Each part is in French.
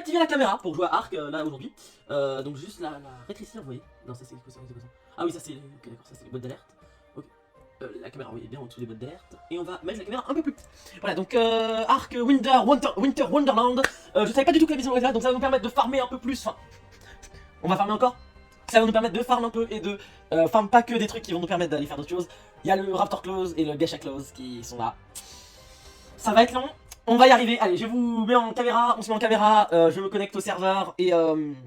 activé la caméra pour jouer à Ark là aujourd'hui. Donc juste la rétrécir, vous voyez. Non, ça c'est quoi ça? Ah oui, ça c'est. Ok, d'accord, ça c'est les boîtes d'alerte. Ok. La caméra, oui, est bien en dessous des boîtes d'alerte. Et on va mettre la caméra un peu plus petite. Voilà, donc Ark Winter Wonderland. Je savais pas du tout que la vision était là, donc ça va nous permettre de farmer un peu plus. Enfin, on va farmer encore. Ça va nous permettre de farm un peu et de farm pas que des trucs qui vont nous permettre d'aller faire d'autres choses. Il y a le Raptor Clause et le Gacha Clause qui sont là. Ça va être long. On va y arriver, allez je vous mets en caméra, on se met en caméra, je me connecte au serveur et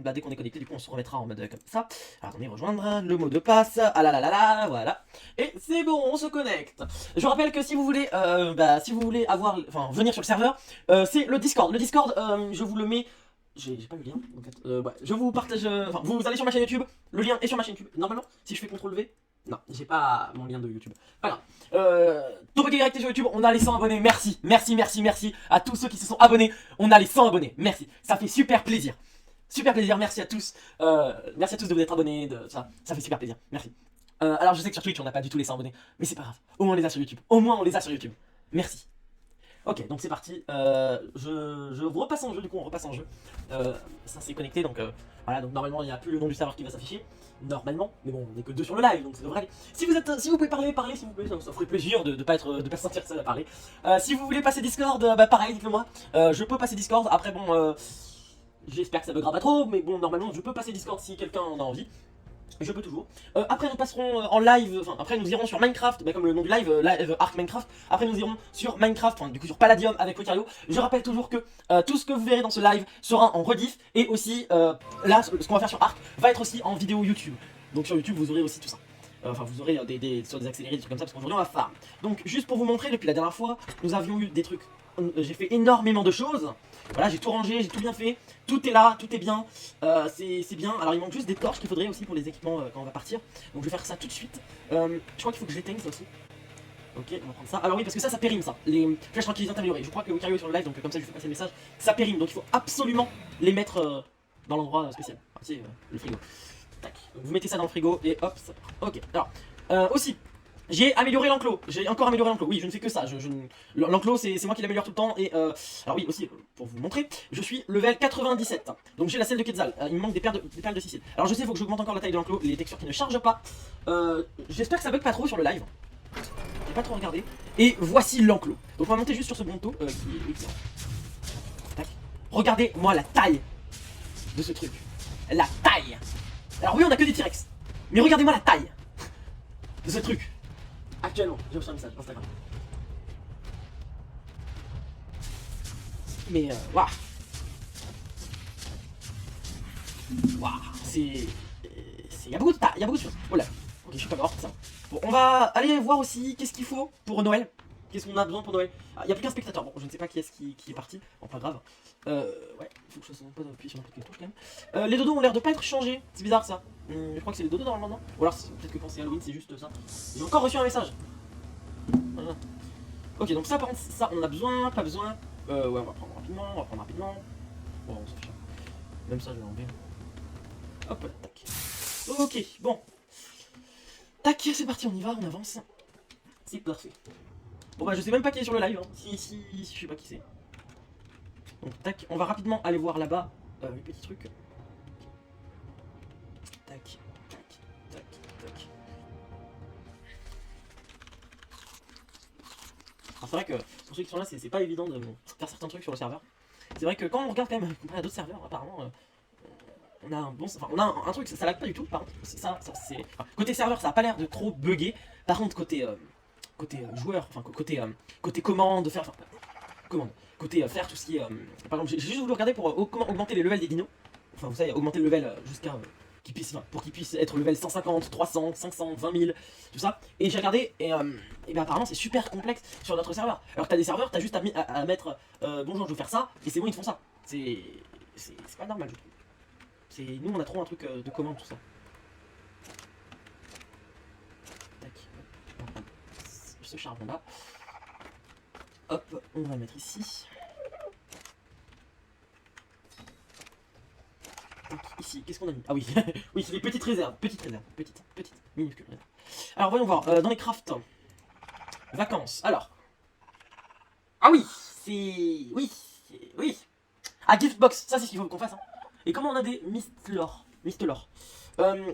dès qu'on est connecté du coup on se remettra en mode comme ça. Alors attendez, rejoindre, le mot de passe, ah là là là là, voilà. Et c'est bon, on se connecte. Je vous rappelle que si vous voulez, avoir, enfin venir sur le serveur, c'est le Discord. Le Discord, je vous le mets, j'ai pas eu le lien, donc, ouais, je vous partage, enfin vous allez sur ma chaîne YouTube, le lien est sur ma chaîne YouTube, normalement, si je fais CTRL V. Non, j'ai pas mon lien de YouTube. Voilà. Topokérecté sur YouTube, on a les 100 abonnés. Merci, merci, merci, merci à tous ceux qui se sont abonnés. On a les 100 abonnés. Merci. Ça fait super plaisir. Super plaisir. Merci à tous. Merci à tous de vous être abonnés. Ça fait super plaisir. Merci. Alors, je sais que sur Twitch, on n'a pas du tout les 100 abonnés. Mais c'est pas grave. Au moins, on les a sur YouTube. Au moins, on les a sur YouTube. Merci. Ok, donc c'est parti. Je vous repasse en jeu, du coup, on repasse en jeu. Ça s'est connecté, donc voilà. Donc normalement, il n'y a plus le nom du serveur qui va s'afficher. Normalement, mais bon, on n'est que deux sur le live, donc ça devrait aller. Si vous pouvez parler, s'il vous plaît, ça ferait plaisir de pas se sentir seul à parler. Si vous voulez passer Discord, pareil, dites-le moi. Je peux passer Discord. Après, bon, j'espère que ça buggera pas trop, mais bon, normalement, je peux passer Discord si quelqu'un en a envie. Je peux toujours. Après nous passerons en live, enfin après nous irons sur Minecraft, comme le nom du live, live Ark Minecraft. Après nous irons sur Minecraft, enfin du coup sur Palladium avec Lucario. Je rappelle toujours que tout ce que vous verrez dans ce live sera en rediff. Et aussi, là, ce qu'on va faire sur Ark va être aussi en vidéo YouTube. Donc sur YouTube vous aurez aussi tout ça. Enfin vous aurez sur des accélérés, des trucs comme ça, parce qu'aujourd'hui on va farm. Donc juste pour vous montrer, depuis la dernière fois, nous avions eu des trucs. J'ai fait énormément de choses. Voilà, j'ai tout rangé, j'ai tout bien fait. Tout est là, tout est bien. C'est bien. Alors il manque juste des torches qu'il faudrait aussi pour les équipements quand on va partir. Donc je vais faire ça tout de suite. Je crois qu'il faut que je l'éteigne ça aussi. Ok, on va prendre ça. Alors oui, parce que ça périme ça. Les flèches tranquillisantes améliorées. Je crois que Lucario est sur le live, donc comme ça je lui fais passer le message. Ça périme, donc il faut absolument les mettre dans l'endroit spécial. Enfin, tu sais, le frigo. Tac. Donc, vous mettez ça dans le frigo et hop, ça part. Ok, alors aussi. J'ai amélioré l'enclos, j'ai encore amélioré l'enclos, oui je ne fais que ça, l'enclos c'est moi qui l'améliore tout le temps et alors oui aussi pour vous montrer, je suis level 97, donc j'ai la selle de Quetzal, il me manque des perles de Sicile. Alors je sais il faut que j'augmente encore la taille de l'enclos, les textures qui ne chargent pas, j'espère que ça bug pas trop sur le live, j'ai pas trop regardé, et voici l'enclos. Donc on va monter juste sur ce bonto qui est excellent. Tac. Regardez-moi la taille de ce truc, la taille. Alors oui on a que des T-Rex, mais regardez-moi la taille de ce truc. Actuellement, j'ai reçu un message Instagram. Mais waouh, waouh, il y a beaucoup de choses. Oh là, ok, je suis pas mort, ça. Bon, on va aller voir aussi qu'est-ce qu'il faut pour Noël. Qu'est-ce qu'on a besoin pour Noël? Il n'y a plus qu'un spectateur. Bon, je ne sais pas qui est-ce qui est parti. Bon, pas grave. Ouais, faut que je ne pas appuyer sur n'importe quelle touche quand même. Les dodos ont l'air de pas être changés. C'est bizarre ça. Je crois que c'est les dodos normalement, non? Ou alors peut-être que quand c'est Halloween, c'est juste ça. J'ai encore reçu un message. Voilà. Ok, donc ça par contre, ça on a besoin, pas besoin. Ouais, on va prendre rapidement, Bon, on s'en fiche. Même ça, je vais enlever. Hop, tac. Ok, bon. Tac, c'est parti, on y va, on avance. C'est parfait. Bon bah je sais même pas qui est sur le live, hein. Si je sais pas qui c'est. Donc tac, on va rapidement aller voir là-bas les petits trucs. Tac, tac, tac, tac. Alors c'est vrai que pour ceux qui sont là, c'est pas évident de faire certains trucs sur le serveur. C'est vrai que quand on regarde quand même comparé à d'autres serveurs, apparemment on a un bon, enfin on a un truc, ça lag pas du tout. Par contre, c'est enfin, côté serveur, ça a pas l'air de trop bugger. Par contre côté joueur, enfin côté commande, côté faire tout ce qui est, par exemple, j'ai juste voulu regarder pour comment augmenter les levels des dinos. Enfin vous savez, augmenter le level jusqu'à pour qu'ils puissent être level 150, 300, 500, 20 000, tout ça. Et j'ai regardé et ben apparemment c'est super complexe sur notre serveur. Alors que t'as des serveurs, t'as juste à mettre bonjour je veux faire ça et c'est bon ils te font ça. C'est pas normal je trouve. Nous on a trop un truc de commande tout ça. Tac, on va prendre ce charbon là. Hop, on va le mettre ici. Donc ici, qu'est-ce qu'on a mis? Ah oui, oui, c'est des petites réserves, petites, minuscules réserves. Alors voyons voir, dans les crafts, vacances, alors. Ah oui, oui. Ah, gift box, ça c'est ce qu'il faut qu'on fasse. Hein. Et comment on a des Mist lore.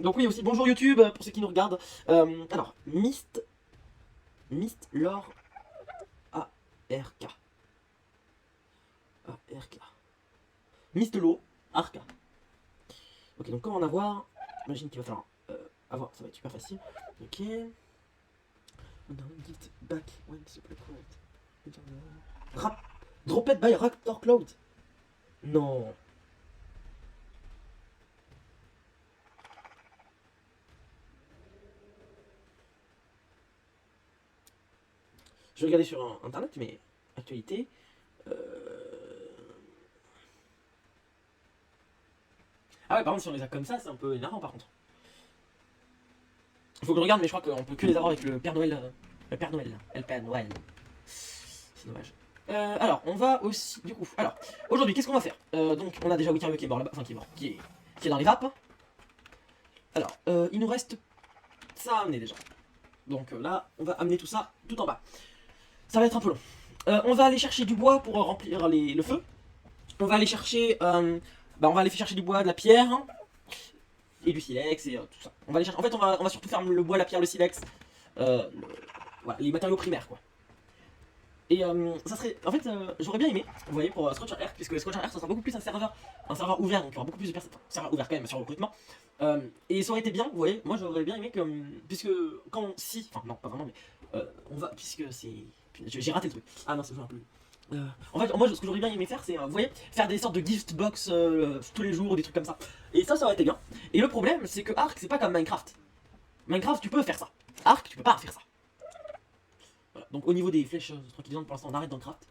Donc oui aussi, bonjour YouTube pour ceux qui nous regardent. Alors, Mist lore ARK. ARK. Mist lore ARK. Ok, donc comment en avoir? J'imagine qu'il va falloir avoir, ça va être super facile. Ok. Gift back when supply quote. Dropped by Raptor Cloud. Non. Je vais regarder sur internet, mais actualité. Ah ouais, par contre, si on les a comme ça, c'est un peu énervant par contre. Il faut que je regarde, mais je crois qu'on peut que les avoir avec le Père Noël. Le Père Noël. Le Père Noël. C'est dommage. Alors, on va aussi. Du coup, alors, aujourd'hui, qu'est-ce qu'on va faire? Donc, on a déjà Wikario qui est mort là-bas. Enfin, qui est mort. Qui est dans les vapes. Alors, il nous reste ça à amener déjà. Donc là, on va amener tout ça tout en bas. Ça va être un peu long. On va aller chercher du bois pour remplir le feu. On va aller chercher. On va aller chercher du bois, de la pierre. Et du silex et tout ça. On va aller chercher. En fait, on va surtout faire le bois, la pierre, le silex. Voilà, les matériaux primaires quoi. Et ça serait. En fait, j'aurais bien aimé, vous voyez, pour Scorcher Earth, puisque Scorcher Earth, ça sera beaucoup plus un serveur ouvert, donc il y aura beaucoup plus de personnes. Serveur ouvert quand même sur le recrutement. Et ça aurait été bien, vous voyez, moi j'aurais bien aimé que. Puisque. Enfin, non, pas vraiment, mais. On va. Puisque c'est. J'ai raté le truc. Ah non, c'est un peu. En fait, moi, ce que j'aurais bien aimé faire, c'est, vous voyez, faire des sortes de gift box tous les jours, des trucs comme ça. Et ça aurait été bien. Et le problème, c'est que Ark, c'est pas comme Minecraft. Minecraft, tu peux faire ça. Ark, tu peux pas faire ça. Voilà. Donc, au niveau des flèches tranquillisantes, pour l'instant, on arrête d'en craft.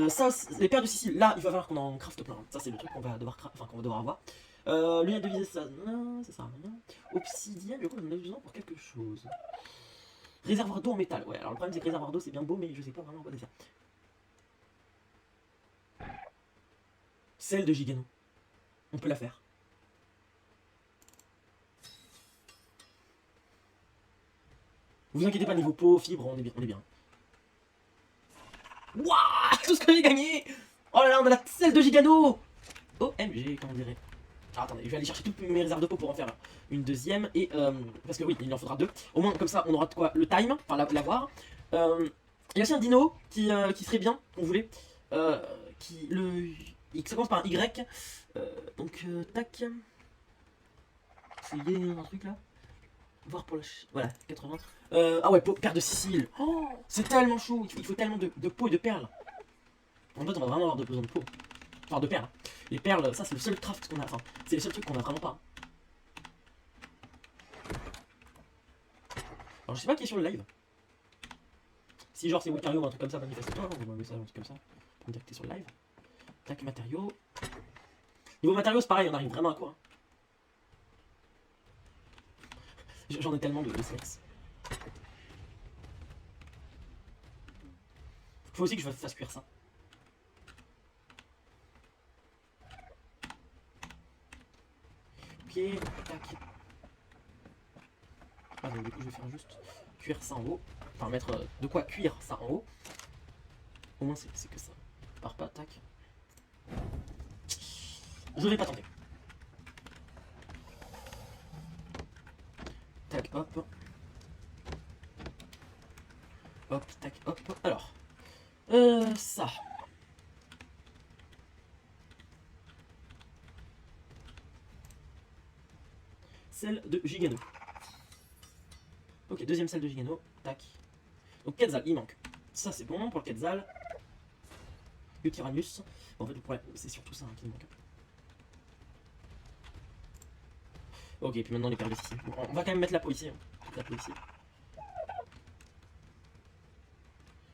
Ça, les paires de Sicile, là, il va falloir qu'on en craft plein. Ça, c'est le truc qu'on va devoir avoir. Lunettes de visée, ça sert à rien. Obsidienne, du coup, on en a besoin pour quelque chose. Réservoir d'eau en métal. Ouais, alors le problème, c'est que réservoir d'eau, c'est bien beau, mais je sais pas vraiment quoi faire. Celle de Gigano. On peut la faire. Vous inquiétez pas, niveau peau, fibre, on est bien. Wouah, tout ce que j'ai gagné. Oh là là, on a la selle de Gigano. OMG, comment on dirait. Alors, attendez, je vais aller chercher toutes mes réserves de peau pour en faire une deuxième. Et parce que oui, il en faudra deux. Au moins, comme ça, on aura de quoi le time, enfin l'avoir. Il y a aussi un dino qui serait bien, qu'on voulait. Ça commence par un Y. Tac. C'est un truc là. Voir pour la. Voilà, 80. Ah ouais, paire de Sicile. Oh, c'est tellement chaud. Il faut tellement de peau et de perles. En fait, on va vraiment avoir besoin de peau. Enfin, de perles. Les perles, ça, c'est le seul craft qu'on a. Enfin, c'est le seul truc qu'on a vraiment pas. Alors, je sais pas qui est sur le live. Si, genre, c'est Wikario ou un truc comme ça, manifeste-toi. On va un message, un truc comme ça. Pour me dire que t'es sur le live. Tac, matériaux. Niveau matériaux, c'est pareil, on arrive vraiment à quoi. J'en ai tellement de sexe. Faut aussi que je fasse cuire ça. Ok, tac. Ah donc du coup je vais faire juste cuire ça en haut. Enfin mettre de quoi cuire ça en haut. Au moins c'est que ça. Part pas, tac. Je vais pas tenter. Tac, hop. Hop, tac, hop. Alors. Ça. Celle de Gigano. Ok, deuxième celle de Gigano. Tac. Donc Quetzal, il manque. Ça c'est bon pour le Quetzal. Le Tyrannus. Bon, en fait, le problème, c'est surtout ça qui me manque. Ok, puis maintenant les perles ici. Bon, on va quand même mettre la peau ici. La peau ici.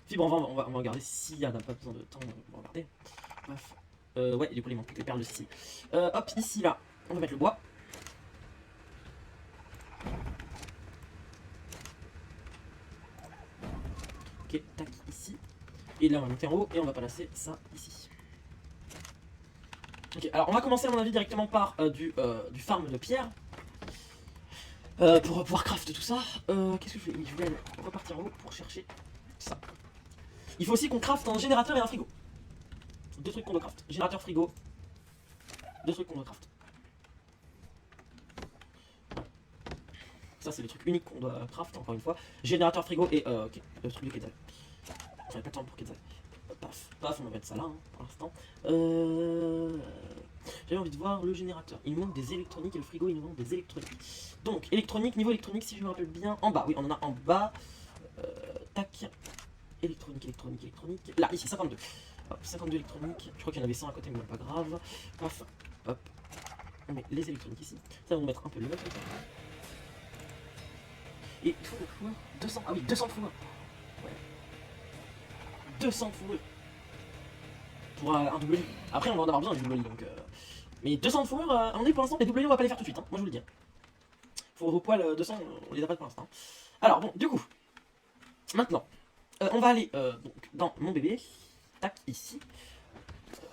Fibre, on va regarder s'il y a pas besoin de temps. On va regarder. Bref. Ouais, du coup, il manque les perles de Sicile. Hop, ici, là, on va mettre le bois. Ok, tac, ici. Et là, on va monter en haut et on va placer ça ici. Ok, alors on va commencer à mon avis directement par du farm de pierre. Pour pouvoir craft tout ça. Qu'est-ce que je fais? Oui, je vais repartir en haut pour chercher ça. Il faut aussi qu'on craft un générateur et un frigo. Deux trucs qu'on doit craft. Générateur, frigo. deux trucs qu'on doit craft. Ça, c'est les trucs uniques qu'on doit craft, encore une fois. Générateur frigo et ok, le truc de Quetzal. J'avais pas de temps pour Quetzal. Paf, paf, on va mettre ça là, hein, pour l'instant. J'avais envie de voir le générateur. Il nous manque des électroniques et le frigo, il nous manque des électroniques. Donc, électronique, niveau électronique, si je me rappelle bien, en bas. Oui, on en a en bas. Tac. Électronique, électronique, électronique. Là, ici, 52. Hop, 52 électroniques. Je crois qu'il y en avait 100 à côté, mais pas grave. Paf, hop. On met les électroniques ici. Ça va nous mettre un peu le level. Et il faut le fourrure. 200. Ah oui, 200 de fourrure. Ouais. 200 de fourrure. Pour un double lit. Après, on va en avoir besoin du double lit, donc. Mais 200 de fourrure, à mon avis, pour l'instant, les double lits, on va pas les faire tout de suite. Hein. Moi, je vous le dis. Fourrure au poil, 200, on les a pas pour l'instant. Alors, bon, du coup. Maintenant, on va aller donc, dans mon bébé. Tac, ici.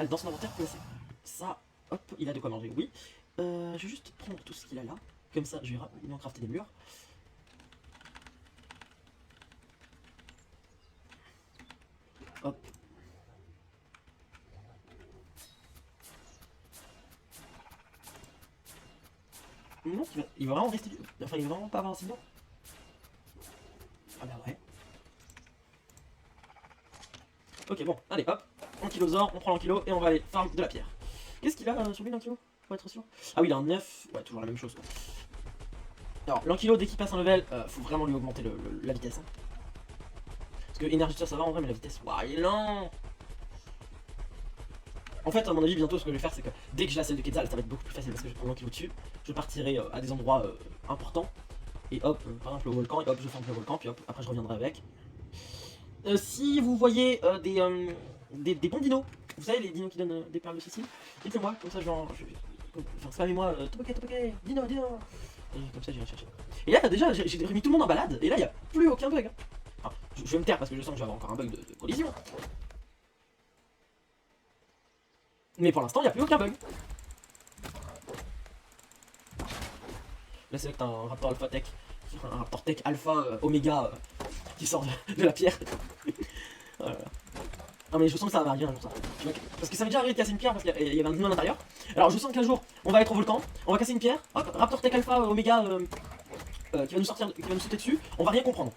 Dans son inventaire, placer ça. Hop, il a de quoi manger, oui. Je vais juste prendre tout ce qu'il a là. Comme ça, je vais rapidement crafter des murs. Hop. Non, il va vraiment rester. Enfin, il va vraiment pas avoir assez de murs. Ah bah ouais. Ok, bon, allez, hop. Ankylosaure, on prend l'ankylo et on va aller farm de la pierre. Qu'est-ce qu'il a sur lui, l'ankylo? Pour être sûr. Ah oui, il a un 9. Ouais, toujours la même chose. Alors, l'ankylo, dès qu'il passe un level, faut vraiment lui augmenter la vitesse. Hein. Parce que énergie ça va en vrai, mais la vitesse, waouh, il est lent. En fait, à mon avis, bientôt, ce que je vais faire, c'est que dès que j'ai la selle de Quetzal, ça va être beaucoup plus facile parce que je prends l'ankylo dessus. Je partirai à des endroits importants. Et hop, par exemple, le volcan, et hop, je ferme le volcan, puis hop, après je reviendrai avec. Si vous voyez des bons dinos, vous savez, les dinos qui donnent des perles de Sicile, dites-le-moi, comme ça, genre, spammez-moi, topoké, dino, dino. Et comme ça, j'irai chercher. Et là, déjà, j'ai remis tout le monde en balade, et là, il n'y a plus aucun bug. Hein. Enfin, je vais me taire parce que je sens que j'avais encore un bug de collision. Mais pour l'instant, il n'y a plus aucun bug. Là, c'est vrai que t'as un Raptor Alpha Tech, un Raptor Tech Alpha Oméga qui sort de la pierre. Voilà. Non mais je sens que ça va arriver un jour ça. Parce que ça m'est déjà arrivé de casser une pierre parce qu'il y avait un dino à l'intérieur. Alors je sens qu'un jour on va être au volcan, on va casser une pierre, hop, Raptor Tech Alpha Oméga qui va nous sortir, qui va nous sauter dessus, on va rien comprendre.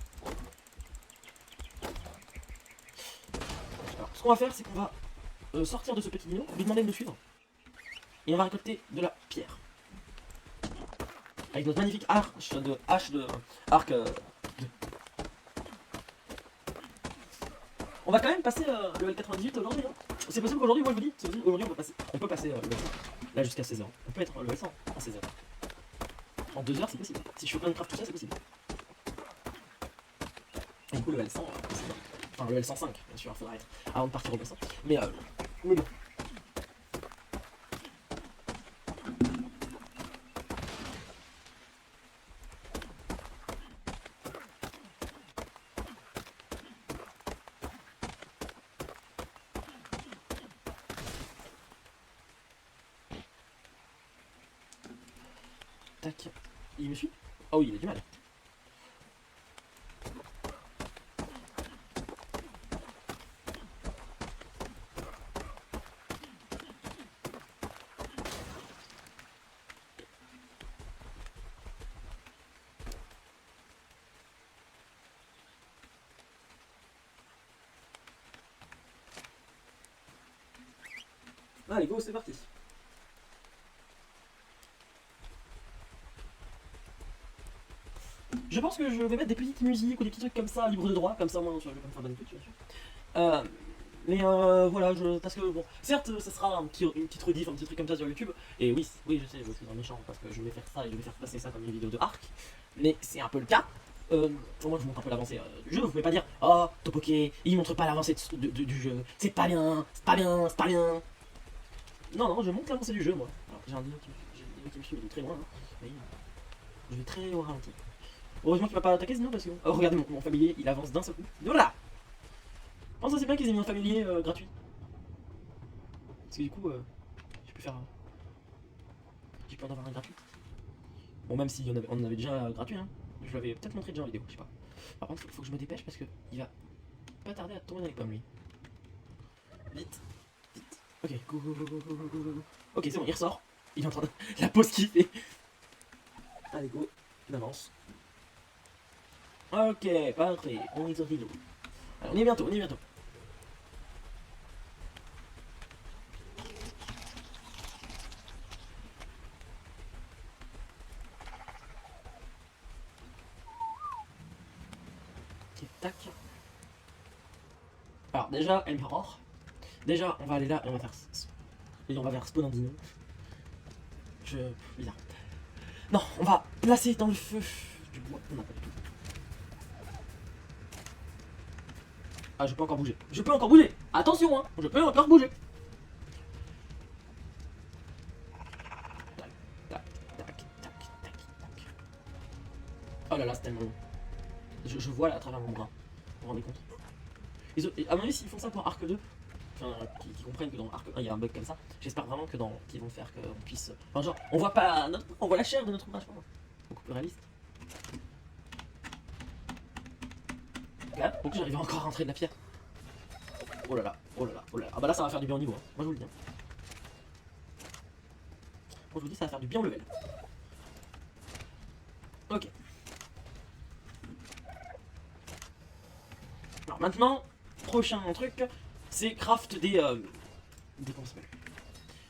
Alors ce qu'on va faire c'est qu'on va sortir de ce petit dino, lui demander de nous suivre. Et on va récolter de la pierre. Avec notre magnifique hache de arc On va quand même passer le level 98 aujourd'hui. Hein. C'est possible qu'aujourd'hui, moi je vous dis, aujourd'hui on peut passer le level 100. Là jusqu'à 16h. On peut être le level 100 en 16h. En 2 heures c'est possible. Si je fais plein de craft tout ça, c'est possible. Et du coup, le level 100, c'est bien. Enfin, le level 105, bien sûr, il faudra être avant de partir au level 100. Mais bon. Tac. Il me suit? Oh oui, il a du mal. Allez, go, c'est parti. Je pense que je vais mettre des petites musiques ou des petits trucs comme ça, libre de droit, comme ça moi je vais pas me faire bonne pute, bien sûr. Mais voilà, parce que bon, certes ça sera une petite rediff, un petit truc comme ça sur YouTube, et oui, je sais, je suis un méchant parce que je vais faire ça et je vais faire passer ça comme une vidéo de arc, mais c'est un peu le cas. Pour moi je montre un peu l'avancée du jeu, vous pouvez pas dire oh Topoké, il montre pas l'avancée du jeu, c'est pas bien, c'est pas bien, c'est pas bien. Non, je montre l'avancée du jeu moi. Alors j'ai un dino qui me suit, il est très loin, hein. Mais je vais très au ralenti. Heureusement qu'il va pas attaquer sinon parce que. Oh regardez mon familier, il avance d'un seul coup. Voilà. Je pense que c'est bien qu'ils aient mis un familier gratuit. Parce que du coup, je peux faire. J'ai peur d'avoir un gratuit. Bon, même si on en avait déjà gratuit, hein. Je l'avais peut-être montré déjà en vidéo, je sais pas. Par contre, faut que je me dépêche parce que il va pas tarder à tomber dans les pommes lui. Vite. Ok, go. Ok, c'est bon, il ressort. Il est en train de... La pause qu'il fait. Allez, go. On avance. Ok, parfait. On est sorti de l'eau. On y est bientôt, on y est bientôt. Ok, tac. Alors déjà, Elmiror. Déjà, on va aller là et on va faire... Et on va vers spawn un dino. Bizarre. Non, on va placer dans le feu du bois. On n'a pas du tout. Ah, je peux encore bouger. Je peux encore bouger. Attention, hein. Je peux encore bouger. Tac, tac, tac, tac, tac, tac. Oh là là, c'est tellement long. Je vois là à travers mon bras. Vous vous rendez compte? À mon avis, s'ils font ça pour Arc 2, enfin, qui comprennent que dans Arc 1 il y a un bug comme ça, j'espère vraiment que qu'ils vont faire qu'on puisse. Enfin, genre, on voit pas notre... On voit la chair de notre bras, je pense. Beaucoup plus réaliste. Là, donc j'arrive encore à rentrer de la pierre. Oh là là, oh là là, oh là là. Ah bah là, ça va faire du bien au niveau. Hein. Moi, je vous le dis. Moi, je vous dis, ça va faire du bien au level. Ok. Alors maintenant, prochain truc, c'est craft des comment ça s'appelle?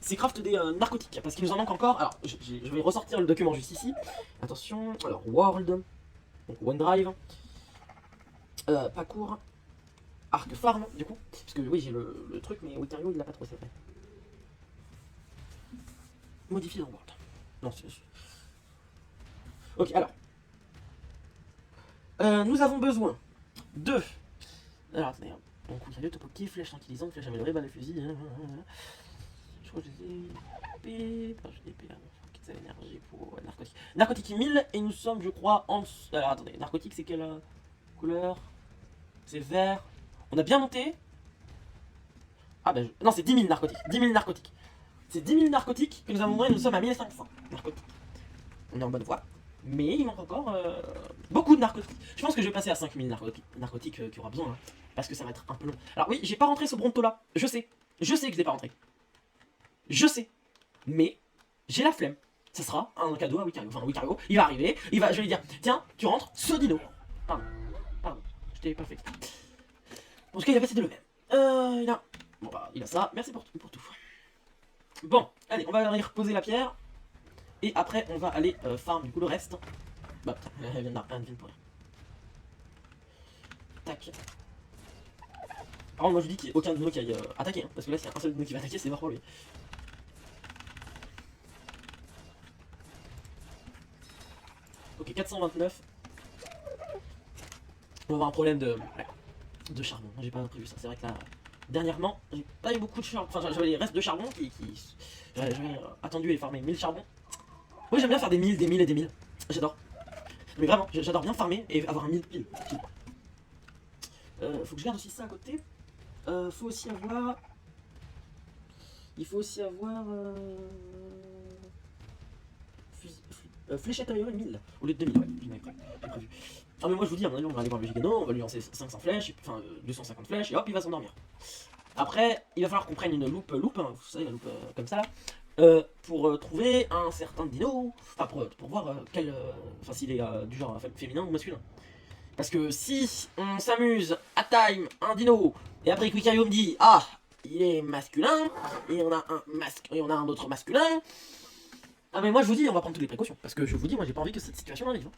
C'est craft des narcotiques, parce qu'il nous en manque encore. Alors, je vais ressortir le document juste ici. Attention, alors World, donc OneDrive, Parcours, Arc Farm, du coup. Parce que oui, j'ai le truc, mais Witario il l'a pas trop, c'est vrai. Modifier dans World. Non, c'est... Ok, alors. Nous avons besoin de... Alors, attendez. Donc, Witario, topoki, flèche tranquillisante, flèche améliorée, balle de fusil. Je crois que je les ai... Kit énergie pour narcotique. Narcotique 1000, et nous sommes, je crois, en... Alors, attendez. Narcotique, c'est quelle couleur? C'est vert. On a bien monté. Ah ben... Non, c'est 10 000 narcotiques. 10 000 narcotiques. C'est 10 000 narcotiques que nous avons monté, nous sommes à 1500 narcotiques. On est en bonne voie. Mais il manque encore beaucoup de narcotiques. Je pense que je vais passer à 5000 narcotiques qu'il y aura besoin. Hein, parce que ça va être un peu long. Alors oui, j'ai pas rentré ce Bronto là. Je sais. Je sais que je l'ai pas rentré. Je sais. Mais j'ai la flemme. Ça sera un cadeau à Wikario. Enfin, Wikario, il va arriver. Je vais lui dire, tiens, tu rentres ce dino. Pardon. Pardon. Je t'ai pas fait. En tout cas, il a passé de level. Il a... Bon bah, il a ça. Merci pour tout. Bon, allez, on va aller reposer la pierre. Et après, on va aller farm du coup le reste. Bah, elle vient de pour rien. Tac. Par contre, moi je dis qu'il n'y a aucun dino qui aille attaquer. Hein, parce que là, s'il y a un seul dino qui va attaquer, c'est mort pour lui. Ok, 429. On va avoir un problème de charbon. J'ai pas prévu ça. C'est vrai que là, dernièrement, j'ai pas eu beaucoup de charbon. Enfin, j'avais les restes de charbon qui j'avais attendu et farmé 1000 charbons. Oui, j'aime bien faire des 1000 et des 1000. J'adore. Mais vraiment, j'adore bien farmer et avoir un 1000 pile. Faut que je garde aussi ça à côté. Faut aussi avoir... Il faut aussi avoir... Fléchette améliorée 1000 au lieu de 2000, ouais, j'en avais prévu. Ah mais moi je vous dis, à mon avis on va aller voir le Gigano, on va lui lancer 500 flèches, enfin 250 flèches et hop il va s'endormir. Après, il va falloir qu'on prenne une loupe, hein, vous savez la loupe comme ça là, pour trouver un certain dino, enfin pour voir quel, enfin s'il est du genre féminin ou masculin. Parce que si on s'amuse à time un dino et après Wikario me dit ah il est masculin et on a un autre masculin. Ah mais moi je vous dis on va prendre toutes les précautions parce que je vous dis moi j'ai pas envie que cette situation arrive.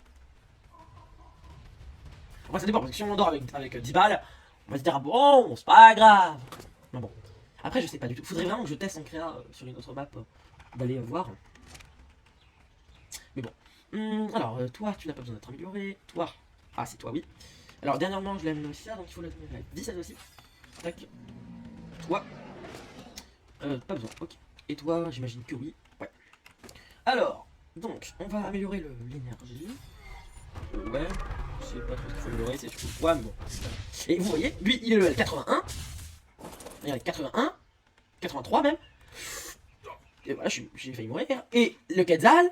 Enfin ça dépend parce que si on endort avec 10 balles, on va se dire ah bon c'est pas grave. Non bon. Après je sais pas du tout. Faudrait vraiment que je teste en créa sur une autre map d'aller voir. Mais bon. Alors toi tu n'as pas besoin d'être amélioré. Toi. Ah c'est toi oui. Alors dernièrement je l'ai amené aussi ça donc il faut l'améliorer. 17 aussi. Tac. Toi. Pas besoin. Ok. Et toi j'imagine que oui. Ouais. Alors, donc, on va améliorer l'énergie. Ouais, je sais pas trop ce qu'il faut améliorer, c'est surtout le poids, mais bon. Et vous voyez, lui, il est level 81. Regardez, 81, 83 même. Et voilà, j'ai failli mourir. Et le Quetzal,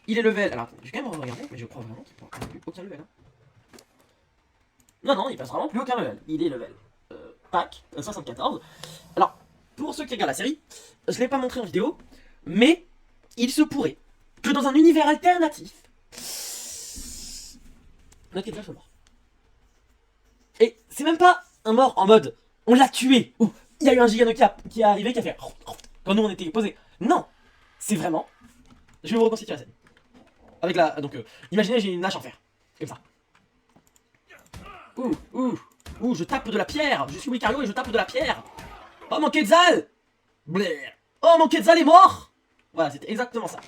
il est level... Alors, attendez, je vais quand même regarder, mais je crois vraiment qu'il ne prend plus aucun level. Hein. Non, il passe vraiment plus aucun level. Il est level pack 74. Alors, pour ceux qui regardent la série, je ne l'ai pas montré en vidéo, mais... il se pourrait que dans un univers alternatif, notre Quetzal soit mort. Et c'est même pas un mort en mode on l'a tué ou il y a eu un Gigano qui est arrivé qui a fait quand nous on était posés. Non, c'est vraiment. Je vais vous reconstituer la scène. Avec la. Donc, imaginez, j'ai une hache en fer. Comme ça. Ouh, je tape de la pierre. Je suis Wicario et je tape de la pierre. Oh mon Quetzal. Blair. Oh mon Quetzal est mort. Voilà, c'était exactement ça.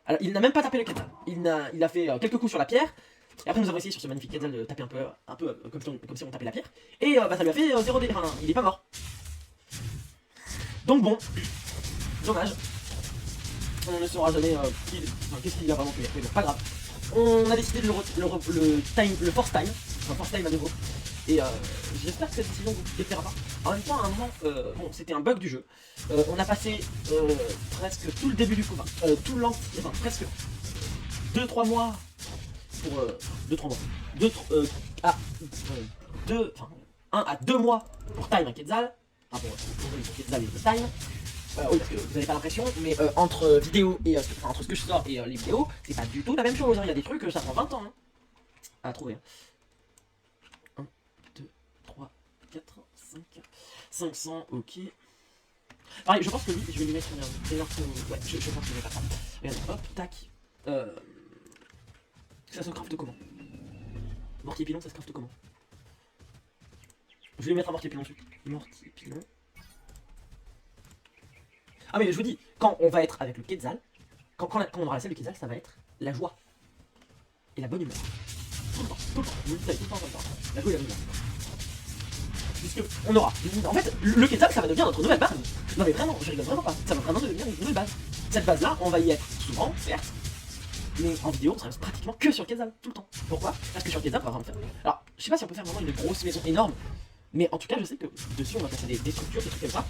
Alors, il n'a même pas tapé le Quetzal. Il a fait quelques coups sur la pierre. Et après, nous avons essayé sur ce magnifique Quetzal de taper un peu comme si on tapait la pierre. Et bah, ça lui a fait 0 dé. Enfin, il est pas mort. Donc bon, dommage. On ne saura jamais qu'est-ce qu'il a vraiment fait. Mais bon, pas grave. On a décidé de le force time. Enfin, force time à nouveau. Et j'espère que cette décision vous déplaira pas. En même temps, à un moment, bon, c'était un bug du jeu. On a passé presque tout le début du combat. Tout l'an, enfin presque 2-3 mois pour 2-3 mois. 1 à 2 mois pour time un Quetzal. Enfin pour Quetzal et le time. Oui, parce que vous n'avez pas l'impression, mais entre vidéo et entre ce que je sors et les vidéos, c'est pas du tout la même chose. Hein. Il y a des trucs, ça prend 20 ans hein, à trouver. 1, 2, 3, 4, 5, 500, ok. Pareil, je pense que lui, je vais lui mettre une heure. Ouais, je pense que je vais faire ça. Regardez, hop, tac. Ça se crafte comment? Mortier pilon, ça se crafte comment? Je vais lui mettre un mortier pilon dessus. Mortier pilon. Ah mais je vous dis, quand on va être avec le Quetzal, quand on aura la selle du Quetzal, ça va être la joie et la bonne humeur. Tout le temps, je vous dis ça tout le temps comme ça. La joie et la bonne humeur. Puisque on aura. En fait, le Quetzal, ça va devenir notre nouvelle base. Non mais vraiment, je rigole vraiment pas. Ça va vraiment devenir une nouvelle base. Cette base-là, on va y être souvent, certes. Mais en vidéo, on sera pratiquement que sur Quetzal, tout le temps. Pourquoi? Parce que sur Quetzal, on va vraiment faire. Alors, je sais pas si on peut faire vraiment une grosse maison énorme. Mais en tout cas, je sais que dessus, on va placer des structures, des trucs comme ça.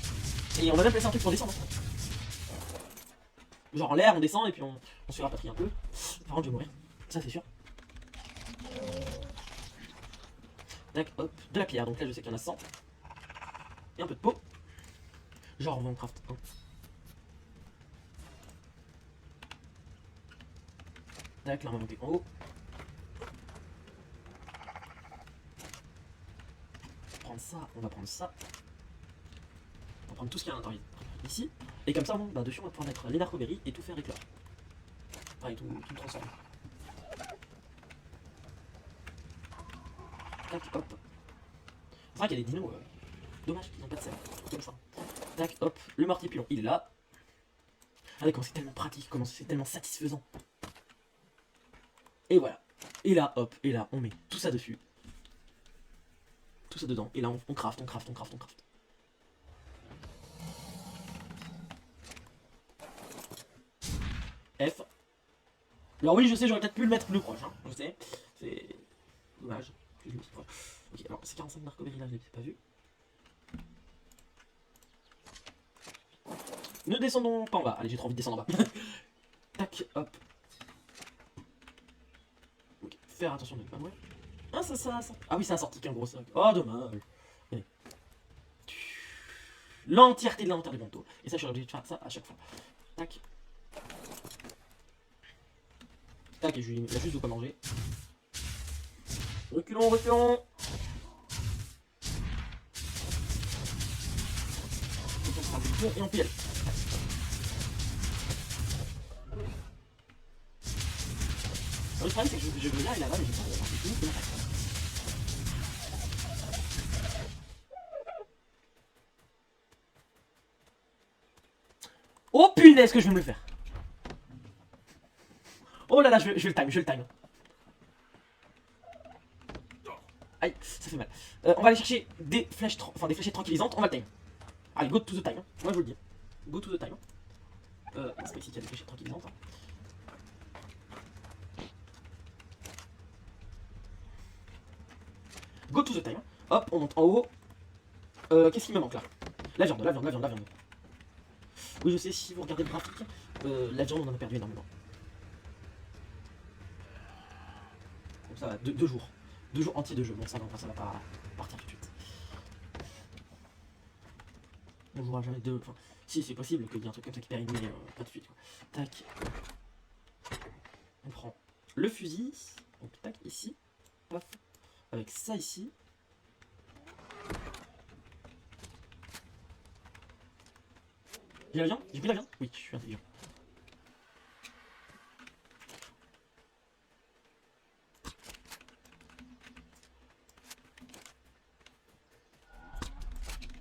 Et on va même placer un truc pour descendre. Genre en l'air, on descend et puis on se rapatrie un peu. Par contre, je vais mourir. Ça, c'est sûr. Tac, hop, de la pierre. Donc là, je sais qu'il y en a 100. Et un peu de peau. Genre, on va en craft 1. Tac, là, on va monter en haut. Prendre ça, on va prendre ça. On va prendre tout ce qu'il y a à l'intérieur ici. Et comme ça, bon, bah, dessus, on va pouvoir mettre les narcoberries et tout faire éclore. Pareil, tout transformer. Tac, hop. C'est vrai qu'il y a des dinos. Dommage qu'ils n'ont pas de sel. Comme ça. Tac, hop. Le mortier pilon, il est là. Regardez comment c'est tellement pratique, comment c'est tellement satisfaisant. Et voilà. Et là, hop. Et là, on met tout ça dessus. Tout ça dedans. Et là, on craft, on craft, on craft, on craft. F. Alors oui, je sais, j'aurais peut-être pu le mettre plus proche, hein. Je sais. C'est dommage que je me suis proche. Ok, alors c'est 45 narcoberries là, je l'ai pas vu. Ne descendons pas en bas. Allez, j'ai trop envie de descendre en bas. Tac, hop. Ok, faire attention de ne pas mourir. Ah, ça. Ah oui, ça a sorti qu'un gros sac. Oh, dommage. Allez. L'entièreté de l'inventaire du manteau. Et ça, je suis obligé de faire ça à chaque fois. Tac. Tac, et je lui ai juste de quoi manger. Reculons, reculons. Et on peut y aller. Le problème, c'est que je veux là et là-bas, mais j'ai pas de fini, c'est l'attaque. Oh punaise, que je vais me le faire. Oh là là, je vais le time. Aïe, ça fait mal. On va aller chercher des flèches, des fléchettes tranquillisantes, on va le time. Allez, go to the time. Moi je vous le dis. Go to the time. C'est pas ici qu'il y a des fléchettes tranquillisantes. Go to the time. Hop, on monte en haut. Qu'est-ce qui me manque là? La viande. Oui, je sais, si vous regardez le graphique, la viande on en a perdu énormément. Donc ça va, 2 jours. 2 jours entiers de jeu, donc ça va pas partir tout de suite. On jouera jamais deux. Enfin, Si c'est possible qu'il y ait un truc comme ça qui périme, mais pas tout de suite quoi. Tac. On prend le fusil. Donc tac, ici. Paf. Avec ça ici. J'ai la viande? J'ai pris la viande? Oui, je suis intelligent.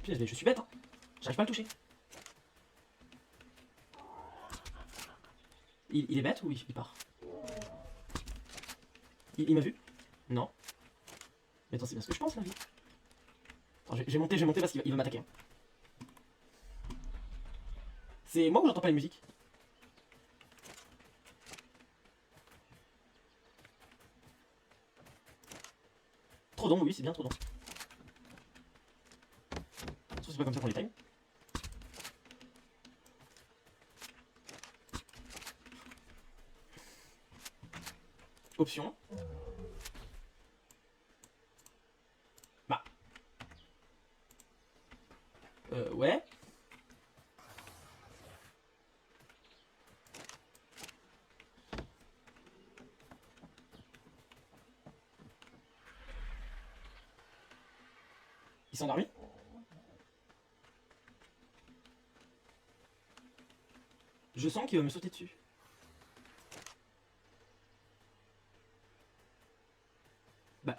Putain, je suis bête, hein. J'arrive pas à le toucher. Il est bête ou il part? Il m'a vu? Non. Mais attends, c'est bien ce que je pense là. Attends, je vais monter parce qu'il va m'attaquer. Hein. C'est moi ou j'entends pas les musiques? Trop don, oui, c'est bien trop don. C'est pas comme ça qu'on les time. Option. Bah. Ouais. Ils sont endormis? Je sens qu'il va me sauter dessus. Bah.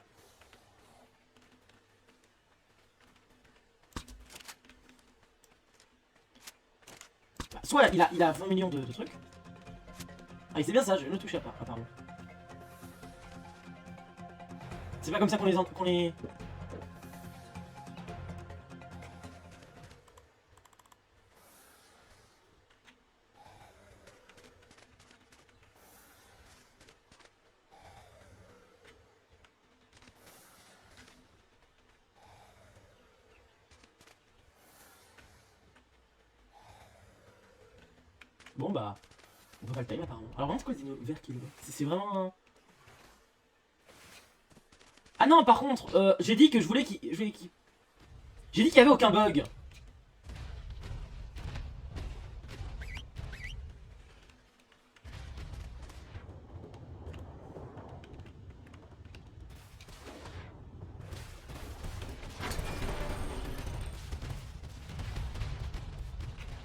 Soit il a 20 millions de trucs. Ah, c'est bien ça, je ne le touche pas, apparemment. C'est pas comme ça qu'on les... Bon bah, on peut pas le time apparemment. Alors vraiment c'est quoi les dinos verts qui le... C'est vraiment un... Ah non par contre, j'ai dit que je voulais qu'il... J'ai dit qu'il y avait aucun bug.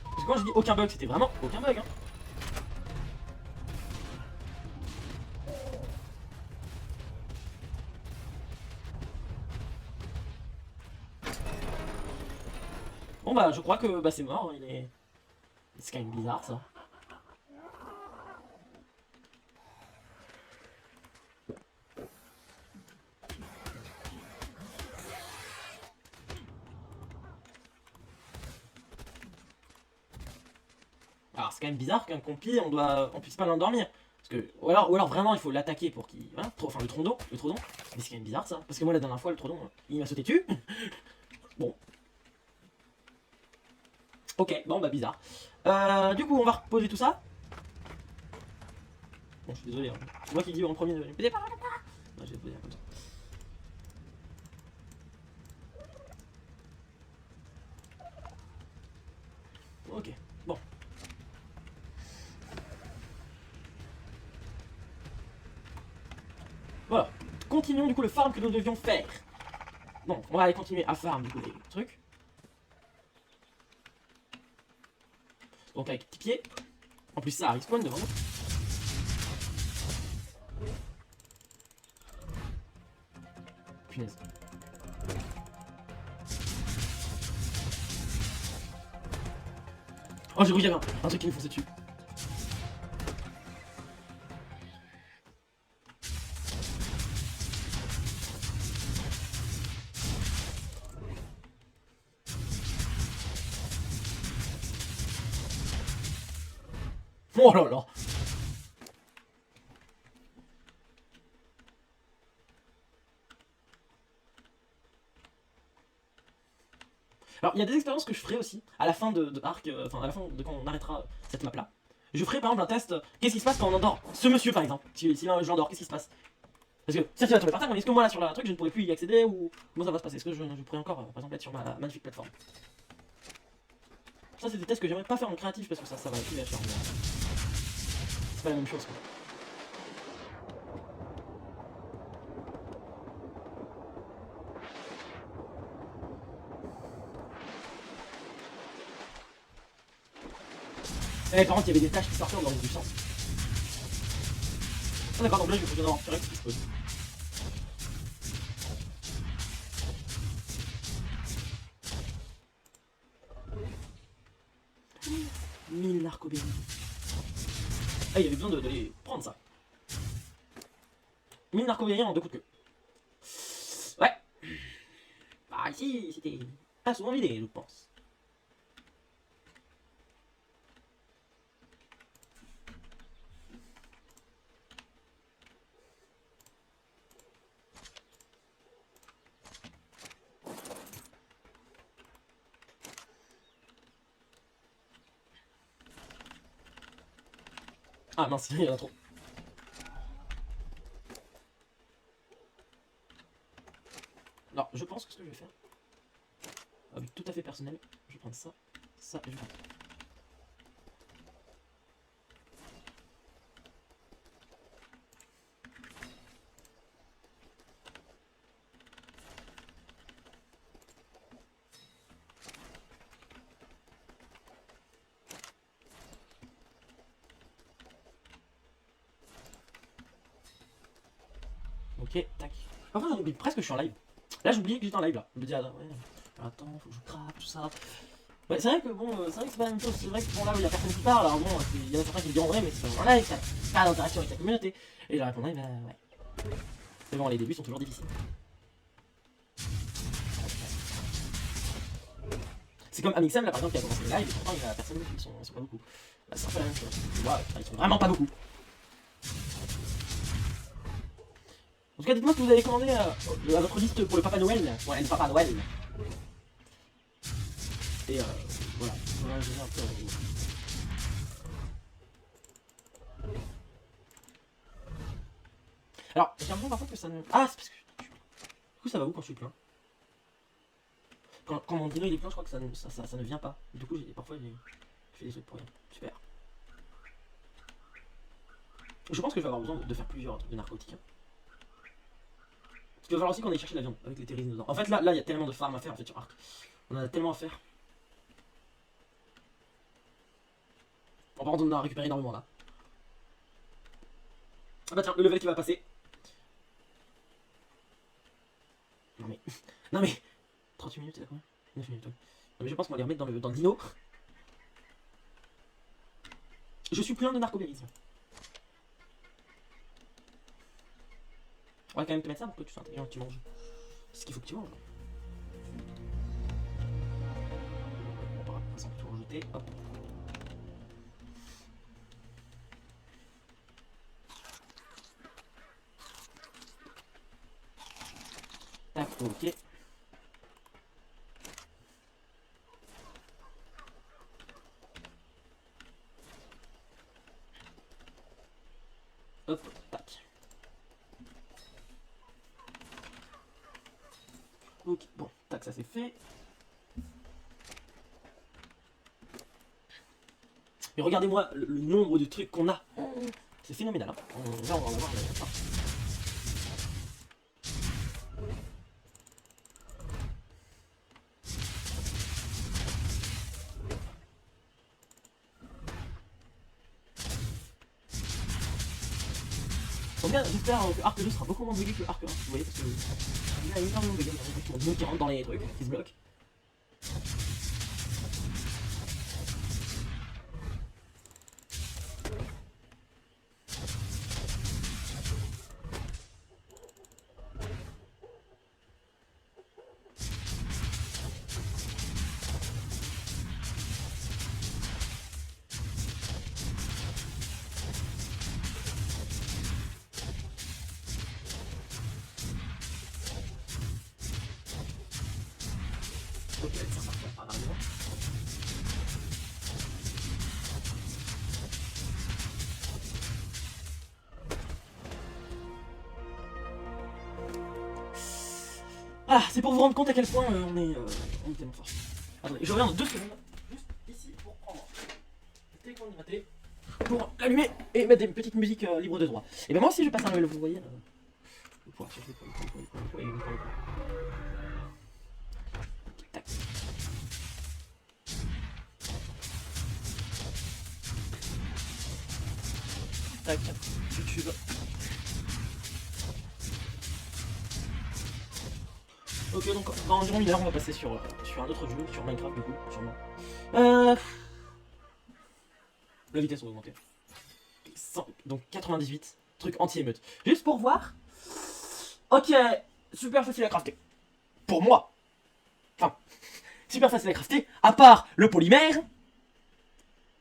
Parce que quand j'ai dit aucun bug, c'était vraiment aucun bug hein. Bon bah je crois que bah, c'est mort, il est... C'est quand même bizarre ça. Alors c'est quand même bizarre qu'un compi on puisse pas l'endormir. Parce que, ou alors vraiment il faut l'attaquer pour qu'il... Voilà, enfin le trodon. Mais c'est quand même bizarre ça. Parce que moi la dernière fois le trodon, il m'a sauté dessus. Bon. Ok, bon bah bizarre. Du coup on va reposer tout ça. Bon je suis désolé, hein. C'est moi qui dis en premier de... Non, je vais poser comme ça. Ok, bon. Voilà. Continuons du coup le farm que nous devions faire. Bon, on va aller continuer à farm du coup les trucs. Donc avec petit pied. En plus ça respawn devant nous. Punaise. Oh j'ai cru qu'il y avait un truc qui me fonçait dessus. Oh là là. Alors il y a des expériences que je ferai aussi à la fin de Arc, enfin à la fin de quand on arrêtera cette map là. Je ferai par exemple un test, qu'est-ce qui se passe quand on endort ce monsieur par exemple. Si là je l'endors, qu'est-ce qui se passe? Parce que ça tu vas tomber par terre, mais est-ce que moi là sur la truc je ne pourrai plus y accéder ou comment ça va se passer? Est-ce que je pourrais encore par exemple être sur ma magnifique plateforme? Ça, c'est des tests que j'aimerais pas faire en créatif parce que ça va plus à cher. C'est pas la même chose quoi. Eh, par contre, il y avait des tâches qui sortaient dans du sang. Ah, d'accord, donc là, je vais avoir direct ce qui se pose. Mille narcobéries. Ah, il y avait besoin de les prendre ça. 1000 narcobéries en 2 coups de queue. Ouais. Bah, ici, c'était pas souvent vidé, je pense. Ah mince, il y en a trop. Alors, je pense que ce que je vais faire, avec tout à fait personnel, je vais prendre ça, ça et je vais prendre ça. Ok, tac. Enfin, j'en oublie presque que je suis en live. Là, j'oubliais que j'étais en live là. Je me dis, ah, ouais, attends, faut que je craque, tout ça. Ouais, c'est vrai que bon, c'est vrai que c'est pas la même chose. C'est vrai que bon, là où il y a personne qui parle, alors bon, il y en a certains qui me diront, ouais, mais c'est pas en live, t'as pas d'interaction avec la communauté. Et je leur répondrai, bah ouais. Mais bon, les débuts sont toujours difficiles. C'est comme Amixem là par exemple qui a commencé le live et pourtant il y a personne qui sont pas beaucoup. Là c'est un peu la même chose. Wow, ils sont vraiment pas beaucoup. En tout cas, dites-moi ce que vous avez commandé à votre liste pour le Papa Noël. Ouais, le Papa Noël. Et voilà. Voilà, je vais un peu. Alors, j'ai l'impression parfois que ça ne. Ah, c'est parce que. Du coup, ça va où quand je suis plein? Quand mon dino il est plein, je crois que ça ne vient pas. Du coup, parfois, je fais des trucs pour rien. Super. Je pense que je vais avoir besoin de faire plusieurs trucs de narcotiques. Hein. Parce qu'il va falloir aussi qu'on aille chercher la viande avec les terrines dedans. En fait, là, il y a tellement de farm à faire en fait sur Arc. On en a tellement à faire. Bon, par contre, on en a récupéré énormément là. Ah bah tiens, le level qui va passer. Non mais. Non mais. 38 minutes, c'est là combien 9 minutes, ouais. Non mais je pense qu'on va les remettre dans le dino. Je suis plein de narcobérisme. On va quand même te mettre ça pour que tu sois intelligent et que tu manges. C'est ce qu'il faut que tu manges. On va tout rajouter. Hop. Tac, ok. Hop, tac. Ok, bon, tac, ça c'est fait. Mais regardez-moi le nombre de trucs qu'on a. C'est phénoménal. Hein. Là, on va en avoir. En tout cas, j'espère que Arc 2 sera beaucoup moins bugué que Arc 1. Vous voyez, parce que il y a énormément de bugs qui rentrent dans les trucs, qui se bloquent. Ok, ça marche pas par là. Ah, c'est pour vous rendre compte à quel point on est tellement fort. Attendez, je reviens dans 2 secondes. Juste ici. téléphone de ma télé pour l'allumer et mettre des petites musiques libres de droit. Et ben moi aussi je passe un level, vous voyez. Tac. Tac, YouTube. Ok, donc dans environ 1 heure, on va passer sur un autre jeu, sur Minecraft du coup, sûrement. La vitesse va augmenter. Donc 98, truc anti-émeute. Juste pour voir. Ok, super facile à crafter. Pour moi. Enfin, super facile à crafter, à part le polymère.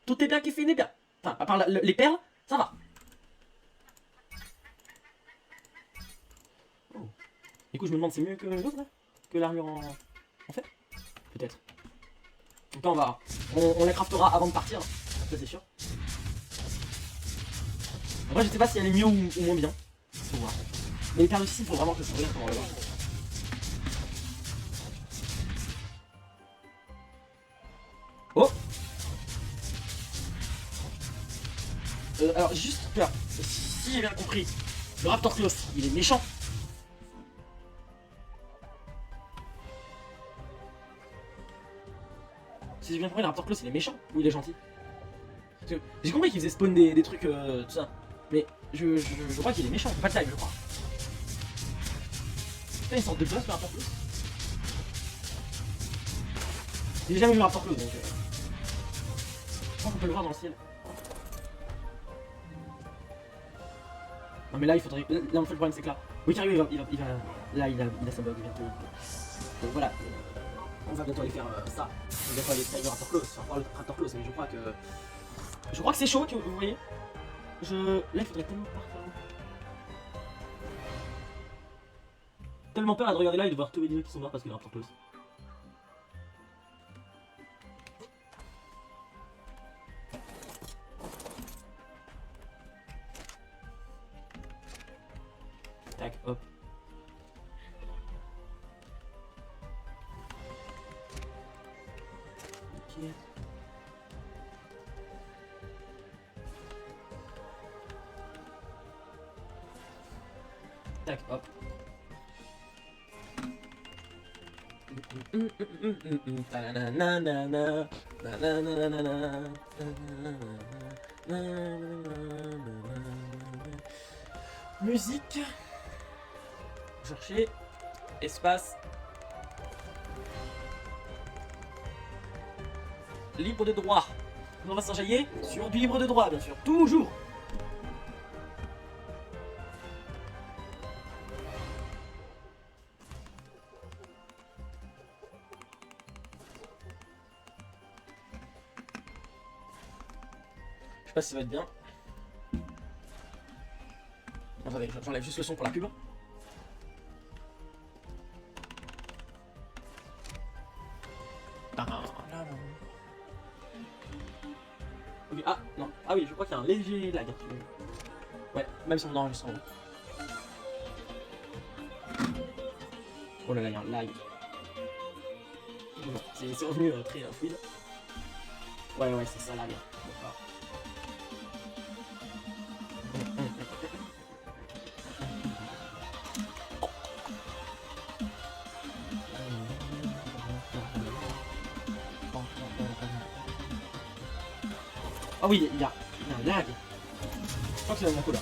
Tout est bien qui finit bien. Enfin, à part les perles, ça va. Oh. Du coup, je me demande, c'est mieux que l'autre là? Que l'armure en fait? Peut-être. Donc là, on va. On la craftera avant de partir, hein. Ça c'est sûr. En vrai, je sais pas si elle est mieux ou moins bien. Faut voir. Mais les perles ici, il faut vraiment que je regarde comment on va voir. Oh! Alors, j'ai juste peur. Si j'ai bien compris, le Raptor Claws, il est méchant. Si j'ai bien compris, le Raptor Claws, il est méchant ou il est gentil? Parce que j'ai compris qu'il faisait spawn des trucs, tout ça. Mais je crois qu'il est méchant, pas de time, je crois. Putain, il sort de boss, le Raptor Claws. J'ai jamais vu le Raptor Claws, donc. Je crois qu'on peut le voir dans le ciel. Non, mais là, il faudrait. Là, en fait, le problème, c'est que là. Oui, Cario, il va. Là, il a sa bug bientôt. Donc voilà. On va bientôt aller faire ça. On va bientôt aller faire le Raptor Claws. Enfin, voir le Raptor Claws, mais je crois que. Je crois que c'est chaud, vous voyez. Là, il faudrait tellement partir. Tellement peur de regarder là et de voir tous les dieux qui sont morts parce qu'il y a un Raptor Claws. Tac, hop. Ok. Tac, hop. Musique. Chercher. Espace. Libre de droit. On va s'enjailler sur du libre de droit, bien sûr. Toujours. Je sais pas si ça va être bien. Attendez, j'enlève juste le son pour la pub. Okay, ah non, ah oui, je crois qu'il y a un léger lag. Ouais, même si on enregistre en haut. Oh là là, il y a un lag. Bon, c'est revenu très fluide. Ouais, c'est ça lag. Ah oui, il y a un lag. Je crois que c'est mon coup là.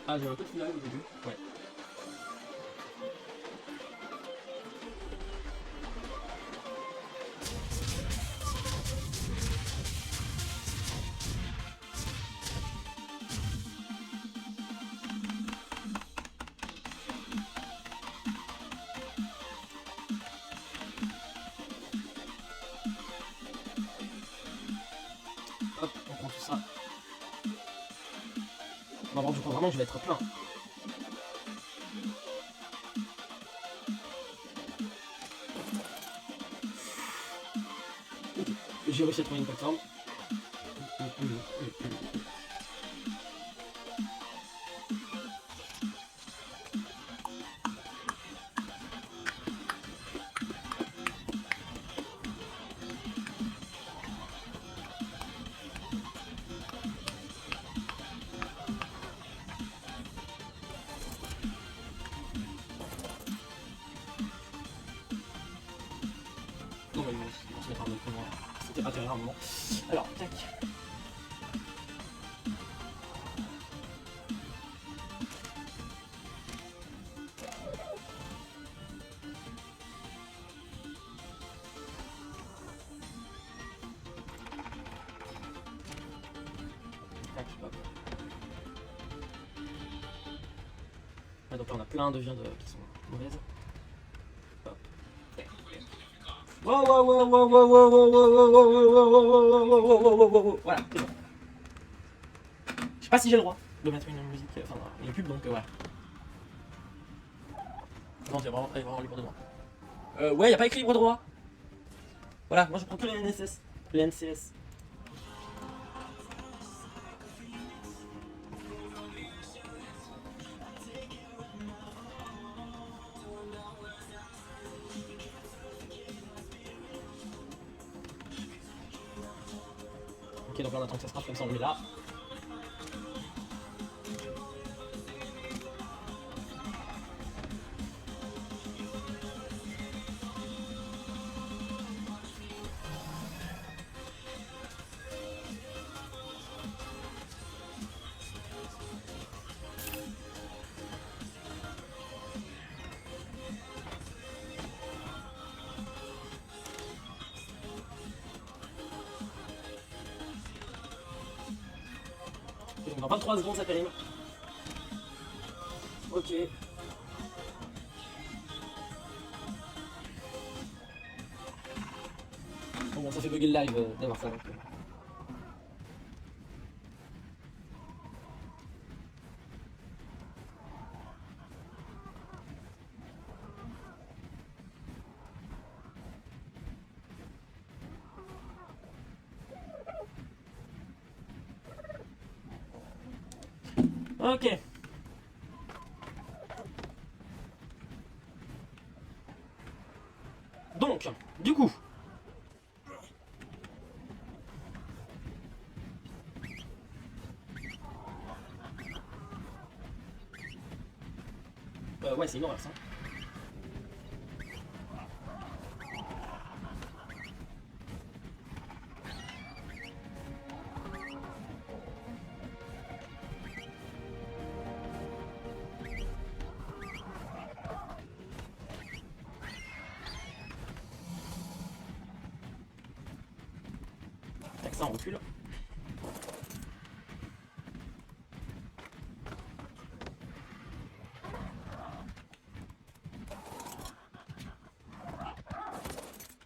Ah, j'ai un peu de final au début. Ouais. prends tout ça. Non, bon, je crois vraiment que je vais être plein. Okay. J'ai réussi à trouver une plateforme. Non mais on se met par le moment. C'était pas terrible à un moment. Alors, tac. Tac, hop. Ouais, donc là on a plein de viandes qui sont mauvaises. Hop. Wow, wow, wow, wow, wow, wow, wow, wow, wow, wow, wow, wow, wow. Voilà, c'est bon. Je sais pas si j'ai le droit de mettre une musique, enfin une pub, donc voilà. Non, c'est vraiment libre de droit. Ouais, y a pas écrit libre de droit. Voilà, moi je prends que les NSS, les NCS. Ok, donc là on attend que ça se passe comme ça, on le met là. Donc dans 23 secondes ça périme. Ok. Bon, ça fait bugger le live d'avoir ça. Donc, Ok. Donc, du coup. Ouais, c'est une horreur ça. Tac, ça on recule.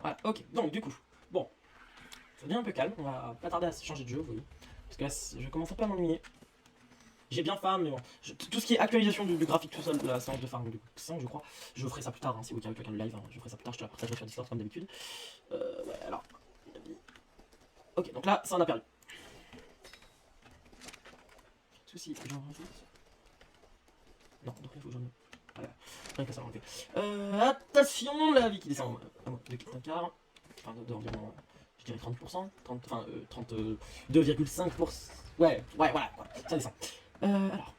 Voilà, ok, donc du coup, bon, ça devient un peu calme, on va pas tarder à changer de jeu, vous voyez. Parce que là, je commence un peu à m'ennuyer. J'ai bien farm, mais bon, tout ce qui est actualisation du graphique tout seul de la séance de farm du 5, je crois, je ferai ça plus tard, hein, si vous avez quelqu'un de live, hein, je ferai ça plus tard, je te la partagerai sur Discord comme d'habitude. Ouais, alors. Ok, donc là, ça on a perdu. Souci, j'en rajoute. Non, donc là, il faut que j'en ai. Voilà, rien que ça va enlever. Attention, la vie qui descend à moins de 4 quart. Enfin, d'environ, je dirais 30%. 30, enfin, 32,5%. Ouais, voilà, ça descend. Alors.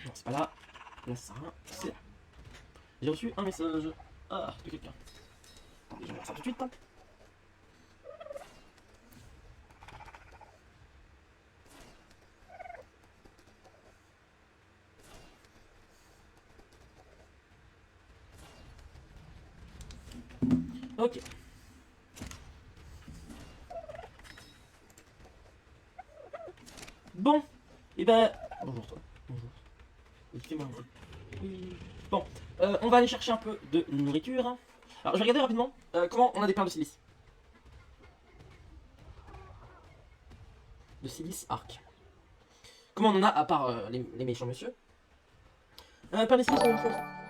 Non, c'est pas là. Là, ça sert à rien. C'est là. J'ai reçu un message. Ah, de quelqu'un. Je vais faire ça tout de suite. Hein. Ok. Bon. Et ben. Bonjour toi. Bonjour. Fais-moi bon. On va aller chercher un peu de nourriture. Alors, je vais regarder rapidement comment on a des perles de silice. de Silice Arc. Comment on en a à part les méchants monsieur? Par les Silice,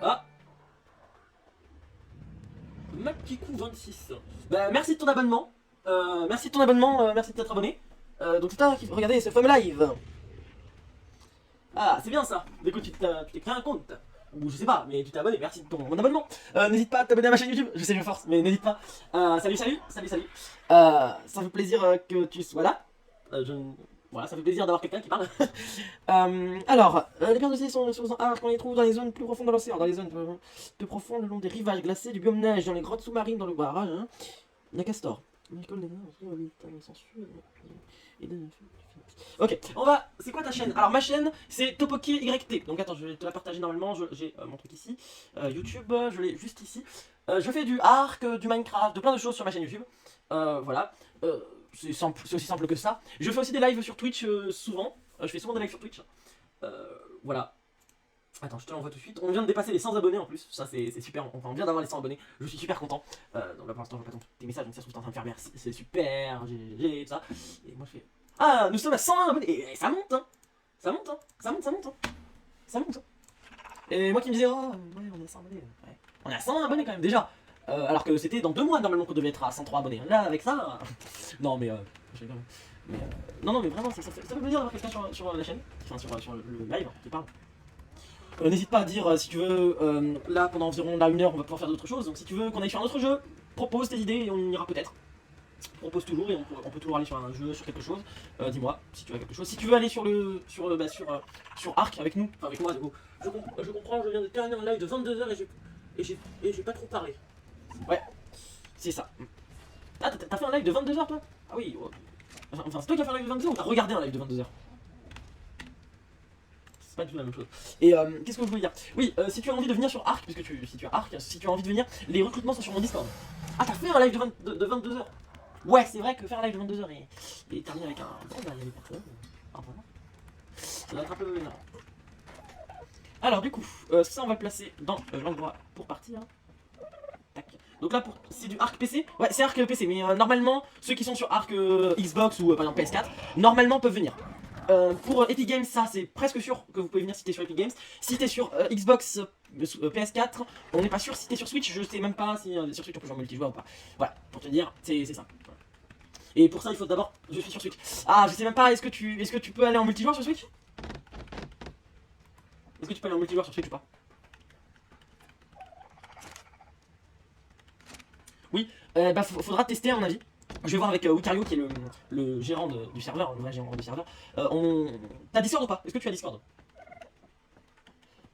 ah, Makikou 26. Bah merci de ton abonnement. Merci de ton abonnement, merci de t'être abonné. Donc c'est toi qui regardez ce fameux live. Ah, c'est bien ça. Du coup, tu t'es créé un compte. Ou je sais pas, mais tu t'es abonné, merci de ton abonnement. N'hésite pas à t'abonner à ma chaîne YouTube, je sais que je force, mais n'hésite pas. Salut. Ça fait plaisir que tu sois là. Voilà, ça fait plaisir d'avoir quelqu'un qui parle. Alors, les pierres de C sont en arc, on les trouve dans les zones plus profondes de l'océan, dans les zones peu profondes le long des rivages glacés, du biome neige, dans les grottes sous-marines, dans le barrage. Hein. Il y a Castor. Ok, on va. C'est quoi ta chaîne? Alors ma chaîne c'est Topoki YT. Donc attends, je vais te la partager normalement. J'ai mon truc ici. YouTube, je l'ai juste ici. Je fais du arc, du Minecraft, de plein de choses sur ma chaîne YouTube. Voilà. C'est aussi simple que ça. Je fais aussi des lives sur Twitch souvent. Je fais souvent des lives sur Twitch. Voilà. Attends, je te l'envoie tout de suite. On vient de dépasser les 100 abonnés en plus. Ça, c'est super. Enfin, on vient d'avoir les 100 abonnés. Je suis super content. Donc là, pour l'instant, je vois pas tes messages. Donc, ça se trouve, t'es en train de faire merci. C'est super. GG, tout ça. Et moi, je fais. Ah, nous sommes à 101 abonnés. Et ça monte, hein. Ça monte, hein. Ça monte, hein. Ça monte. Et moi qui me disais, oh, ouais, on est à 100 abonnés. Ouais. On est à 101 abonnés quand même, déjà. Alors que c'était dans 2 mois, normalement, qu'on devait être à 103 abonnés. Là, avec ça. Non, mais. Je rigole. Mais. Non, mais vraiment, ça fait plaisir d'avoir quelqu'un sur la chaîne. Enfin, sur le live qui parle. N'hésite pas à dire si tu veux, là pendant environ là, 1 heure on va pouvoir faire d'autres choses, donc si tu veux qu'on aille sur un autre jeu, propose tes idées et on ira peut-être. Propose toujours et on peut toujours aller sur un jeu, sur quelque chose, dis-moi si tu as quelque chose. Si tu veux aller sur Arc avec nous, enfin avec moi du coup, je comprends, je viens de terminer un live de 22h et j'ai pas trop parlé. Ouais, c'est ça. Ah t'as fait un live de 22h toi? Ah oui, enfin c'est toi qui as fait un live de 22h ou t'as regardé un live de 22h? Pas du tout la même chose. Et qu'est-ce que je voulais dire? Oui, si tu as envie de venir sur Arc, puisque si tu as Arc, si tu as envie de venir, les recrutements sont sur mon Discord. Ah, t'as fait un live de 22h? Ouais, c'est vrai que faire un live de 22h et terminer avec un. Bon, bah, il y a des personnes. Voilà. Ça doit être un peu énorme. Alors, du coup, ça, on va le placer dans l'endroit pour partir. Tac. Donc là, c'est du Arc PC. Ouais, c'est Arc PC, mais normalement, ceux qui sont sur Arc Xbox ou par exemple PS4, normalement peuvent venir. Pour Epic Games, ça c'est presque sûr que vous pouvez venir si t'es sur Epic Games. Si t'es sur Xbox, PS4, on n'est pas sûr. Si t'es sur Switch, je sais même pas si sur Switch on peut jouer en multijoueur ou pas. Voilà, pour te dire, c'est ça. Voilà. Et pour ça, il faut d'abord. Je suis sur Switch. Ah, je sais même pas, est-ce que tu peux aller en multijoueur sur Switch? Est-ce que tu peux aller en multijoueur sur Switch ou pas? Oui, bah faudra tester à mon avis. Je vais voir avec Wikario qui est le gérant du serveur, le vrai gérant du serveur. T'as Discord ou pas? Est-ce que tu as Discord?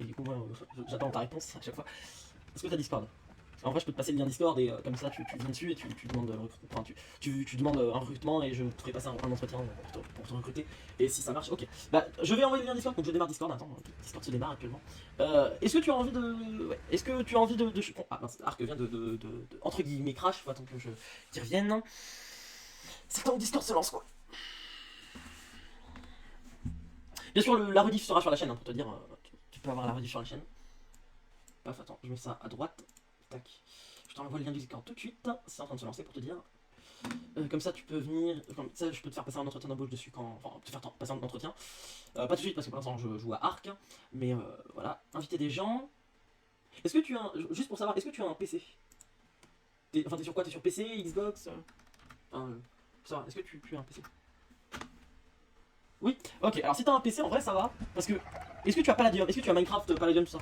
Et du coup, moi, j'attends ta réponse à chaque fois. Est-ce que t'as Discord? En vrai, je peux te passer le lien Discord et comme ça, tu viens dessus et tu demandes, tu demandes un recrutement et je te ferai passer un entretien pour te recruter. Et si ça marche, ok. Bah, je vais envoyer le lien Discord, donc je démarre Discord. Attends, Discord se démarre actuellement. Est-ce que tu as envie de. Ouais. Est-ce que tu as envie de. Ah, mince, Arc vient de entre guillemets crash, faut attendre que j'y revienne. C'est temps que Discord se lance quoi. Bien sûr, la rediff sera sur la chaîne, hein, pour te dire. Tu peux avoir la rediff sur la chaîne. Paf, attends, je mets ça à droite. Tac. Je t'envoie le lien du Discord tout de suite. C'est en train de se lancer pour te dire. Comme ça, tu peux venir. Comme ça, je peux te faire passer un entretien d'embauche dessus quand. Enfin, te faire passer un entretien. Pas tout de suite parce que pour l'instant, je joue à Arc. Mais voilà, inviter des gens. Est-ce que tu as. Juste pour savoir, est-ce que tu as un PC? Enfin, t'es sur quoi? T'es sur PC, Xbox? Enfin, ça va, est-ce que tu as un PC? Oui, ok, alors si t'as un PC en vrai ça va, parce que. Est-ce que tu as Palladium? Est-ce que tu as Minecraft, Palladium, tout ça?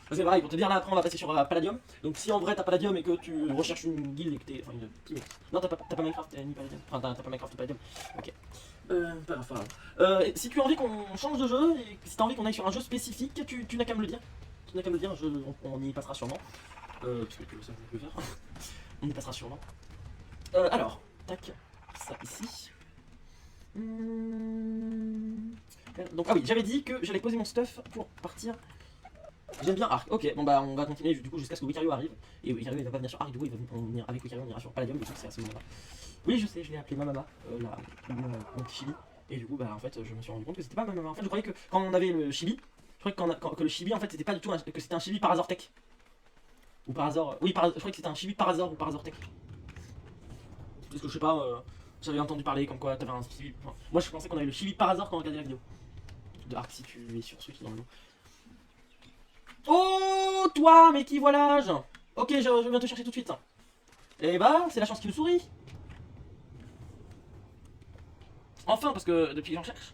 Parce que pareil, pour te dire là après on va passer sur Palladium. Donc si en vrai t'as Palladium et que tu recherches une guilde et que t'es. Enfin une team. Non t'as pas Minecraft ni Palladium. Enfin t'as pas Minecraft ou Palladium. Ok. Pas grave. Si tu as envie qu'on change de jeu et si t'as envie qu'on aille sur un jeu spécifique, tu n'as qu'à me le dire. Tu n'as qu'à me le dire, on y passera sûrement. Parce que tu le sais, je peux faire. On y passera sûrement. Alors, tac, ça ici. Donc ah oui, j'avais dit que j'allais poser mon stuff pour partir. J'aime bien Arc, ok, bon bah on va continuer du coup jusqu'à ce que Wikario arrive. Et Wikario il va pas venir sur Arc, du coup il va venir avec Wikario, on ira sur Palladium, du coup c'est à ce moment-là. Oui je sais, je l'ai appelé Mamama, mon petit chibi. Et du coup bah en fait je me suis rendu compte que c'était pas Mamama. En fait je croyais que quand on avait le chibi, je croyais que le chibi en fait c'était pas du tout que c'était un chibi par hasard tech. Ou par hasard, oui je croyais que c'était un chibi par hasard ou par hasard tech. Parce que je sais pas, J'avais entendu parler comme quoi t'avais un chibi. Enfin, moi je pensais qu'on avait le chibi par hasard quand on regardait la vidéo. De Arc si tu es sur Switch normalement. Oh toi, mais qui voilà-je? Ok, je viens te chercher tout de suite. Et bah, c'est la chance qui nous sourit. Enfin, parce que depuis que j'en cherche,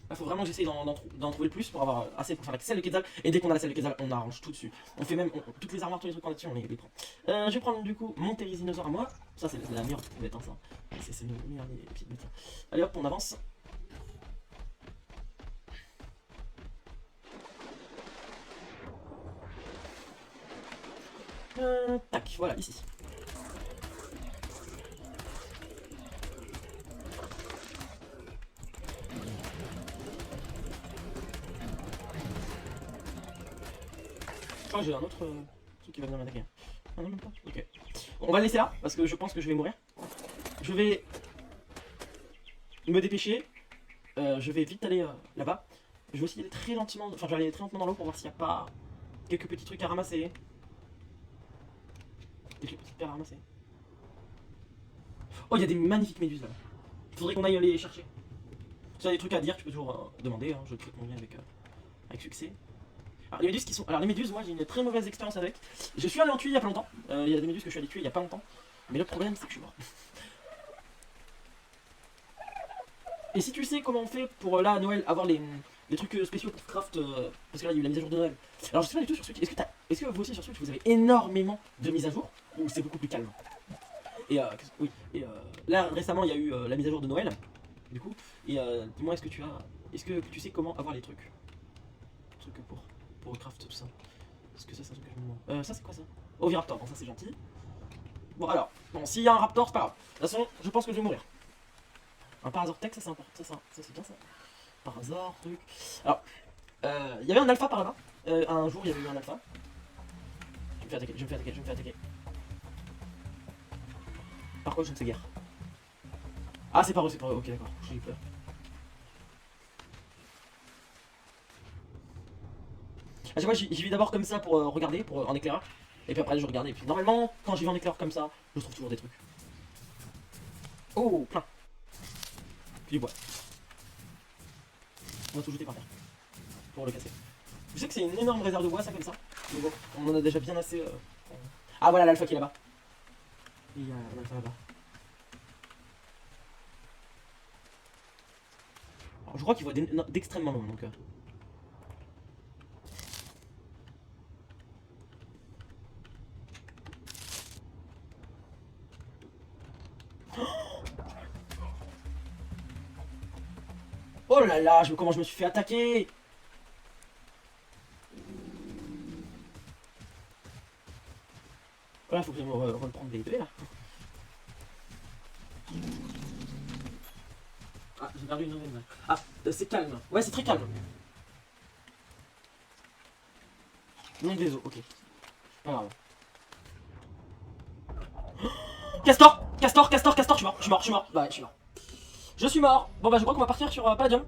il faut vraiment que j'essaye d'en trouver le plus pour avoir assez pour faire la selle de Quetzal. Et dès qu'on a la selle de Quetzal, on arrange tout dessus. On fait même toutes les armoires, tous les trucs qu'on a dessus, on les prend. Je vais prendre du coup mon Therizinosaur à moi. Ça, c'est la meilleure petite bête, hein, ça. C'est le meilleur des petites bêtes. Allez hop, on avance. Tac, voilà, ici. Je crois que j'ai un autre truc qui va venir m'attaquer. Ah non, même pas. Ok. On va le laisser là, parce que je pense que je vais mourir. Je vais me dépêcher. Je vais vite aller là-bas. Je vais aussi aller très lentement. Enfin, je vais aller très lentement dans l'eau pour voir s'il n'y a pas quelques petits trucs à ramasser. Quelques petites perles à ramasser. Oh, il y a des magnifiques méduses là. Faudrait qu'on aille les chercher. Si tu as des trucs à dire, tu peux toujours demander. Hein. Je te réponds bien avec succès. Alors, les méduses qui sont. Alors, les méduses, moi j'ai une très mauvaise expérience avec. Je suis allé en tuer il y a pas longtemps. Il y a des méduses que je suis allé tuer il y a pas longtemps. Mais le problème, c'est que je suis mort. Et si tu sais comment on fait pour là à Noël avoir les trucs spéciaux pour craft, parce que là il y a eu la mise à jour de Noël. Alors je sais pas du tout sur Switch, est-ce que vous aussi sur Switch vous avez énormément de mises à jour ou c'est beaucoup plus calme? Et oui, et là récemment il y a eu la mise à jour de Noël, du coup, et dis-moi est-ce que tu sais comment avoir les trucs pour craft tout ça? Est-ce que ça c'est un truc que je me demande. Ça c'est quoi ça? Oh Viraptor, bon ça c'est gentil. Bon alors, bon s'il y a un Raptor c'est pas grave. De toute façon je pense que je vais mourir. Un Parazortex, ça c'est important, ça c'est bien ça. Parazor, truc. Alors, il y avait un alpha par là-bas. Un jour il y avait eu un alpha. Je vais me faire attaquer. Par quoi je ne sais guère. Ah c'est pas eux, ok d'accord, j'ai eu peur. À chaque fois j'y vais d'abord comme ça pour regarder, en éclaireur. Et puis après je regarde, et puis normalement quand j'y vais en éclaireur comme ça, je trouve toujours des trucs. Oh, plein. Puis du bois. On va tout jeter par terre. Pour le casser. Je sais que c'est une énorme réserve de bois ça comme ça. Mais bon, on en a déjà bien assez. Ah voilà l'alpha qui est là-bas. Il y a l'alpha là-bas. Alors, je crois qu'il voit d'extrêmement loin donc. Oh là là, comment je me suis fait attaquer! Voilà, faut que je me reprendre des là. Ah, j'ai perdu une nouvelle. Ah, c'est calme. Ouais, c'est très calme. Non des os, ok. Pas grave. Castor, je suis mort. Bah, je suis mort. Je suis mort. Bon bah je crois qu'on va partir sur Palladium.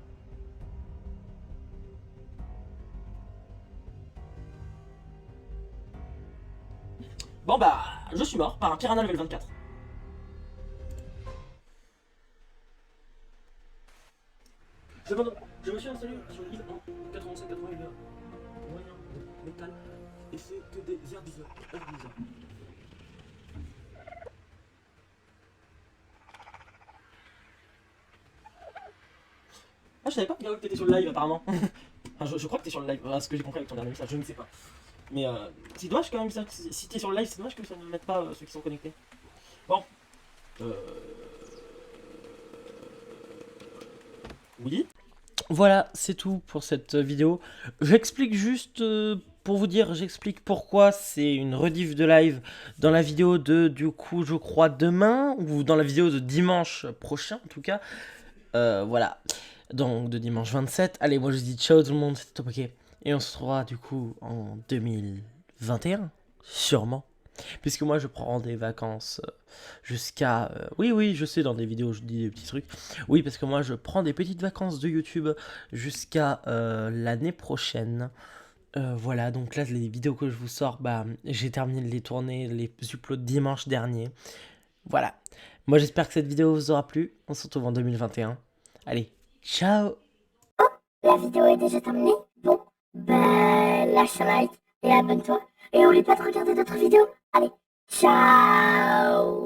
Bon bah je suis mort par un Piranha level 24. Je me suis installé sur l'île en 85-80 moyen métal et c'est que des herbivores. Ah, je savais pas que t'étais sur le live apparemment. Enfin, je crois que t'es sur le live, ce que j'ai compris avec ton dernier message, je ne sais pas. Mais c'est dommage quand même, ça, si t'es sur le live, c'est dommage que ça ne mette pas ceux qui sont connectés. Bon. Oui. Voilà, c'est tout pour cette vidéo. J'explique juste, pour vous dire, j'explique pourquoi c'est une rediff de live dans la vidéo de, du coup, je crois demain, ou dans la vidéo de dimanche prochain en tout cas. Voilà. Donc de dimanche 27. Allez, moi je dis ciao tout le monde, c'était Top OK. Et on se retrouvera du coup en 2021, sûrement. Puisque moi je prends des vacances jusqu'à... oui, je sais, dans des vidéos je dis des petits trucs. Oui, parce que moi je prends des petites vacances de YouTube jusqu'à l'année prochaine. Voilà, donc là les vidéos que je vous sors, bah, j'ai terminé de les tourner, les uploads dimanche dernier. Voilà. Moi, j'espère que cette vidéo vous aura plu. On se retrouve en 2021. Allez, ciao! La vidéo est déjà terminée. Bon, ben lâche un like et abonne-toi. Et n'oublie pas de regarder d'autres vidéos. Allez, ciao!